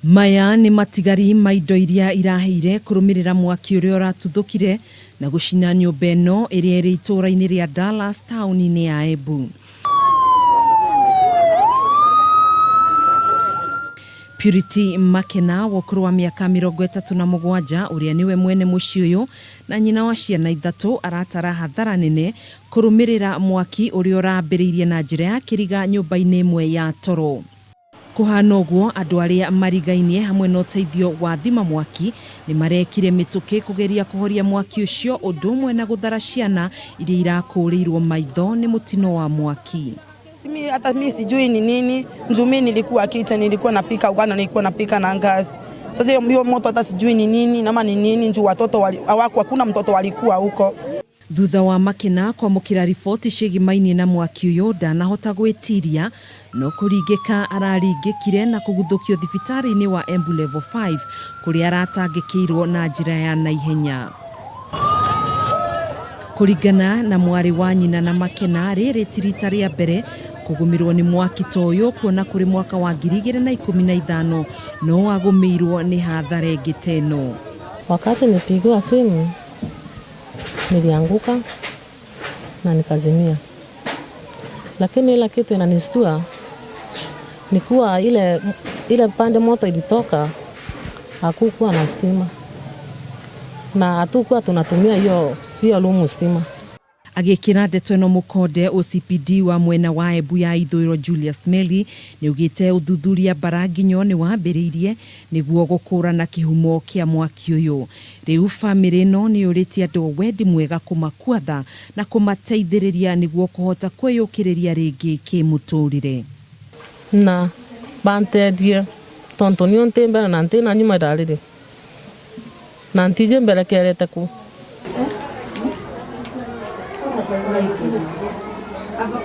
Maya nĩ matigari ma indo iria iraheire kũrũmĩrĩra mwaki ũrĩa ũratuthũkire na gũcina nyũmba ĩno ĩrĩa ĩrĩ itũũra-inĩ rĩa Dallas taũni-inĩ ya Embu. Purity Makena wa ũkũrũ wa mĩaka 37 ũrĩa nĩwe mwene mũciĩ ũyũ na nyina wa ciana 3 aratara hathara nene kũrũmĩrĩra mwaki ũrĩa ũrambĩrĩirie na njĩra ya kĩriga nyũmba-inĩ ĩmwe ya toro. Kũhana ũguo, andũ arĩa marigainie hamwe na ũteithio wa thima mwaki nĩ marekire mĩtũkĩ kũgeria kũhoria mwaki ũcio ũndũ ũmwe na gũthara ciana iria irakũrĩirwo maitho nĩ mũtino wa mwaki. Hata mimi sijui ni nini, njoo mimi nilikuwa kitchen, nilikuwa napika ugali, nilikuwa napika na ngazi. Sasa hiyo moto hata sijui ni nini, nama ni nini, njoo watoto hakuna mtoto walikuwa huko. Thutha wa Makena kwamũkĩra riboti ciĩgĩmainie na mwaki ũyũ ndanahota gwĩtiria, no kũringĩka araringĩkire na kũguthũkio thibitarĩ-inĩ wa Embu Level 5 kũrĩa aratangĩkĩirwo na njĩra ya naihenya. Kũringana na mwarĩ wa nyina na Makena, rĩrĩ ti rita rĩa mbere kũgũmĩrwo nĩ mwaki ta ũyũ, kuona kũrĩ mwaka wa 2015 no agũmĩirwo nĩ hathara ĩngĩ ta ĩno. Wakati nilipigiwa simu nilianguka na nikazimia, lakini ile kitu inanistua ni kuwa ile pande moto ilitoka hakukuwa na stima na hatukuwa tunatumia hiyo lumu stima. Agĩkĩra ndeto ĩno mũkonde OCPD wa mwena wa Embu ya ithũĩro Julius Meli nĩ ugĩte ũthuthuria bara nginyo nĩ wambĩrĩirie nĩguo gũkũrana kĩhumo kĩa mwaki ũyũ. Rĩu famĩlĩ ĩno nĩ yũrĩtie andũ wendi mwega kũmakuatha na kũmateithĩrĩria nĩguo kũhota kwĩyũkĩrĩria rĩngĩ kĩmũtũrĩre. Na banteithie tonto nĩ onte mbere na ntĩna nyuma ndarĩrĩ na ntije mbere kerete ku. Apa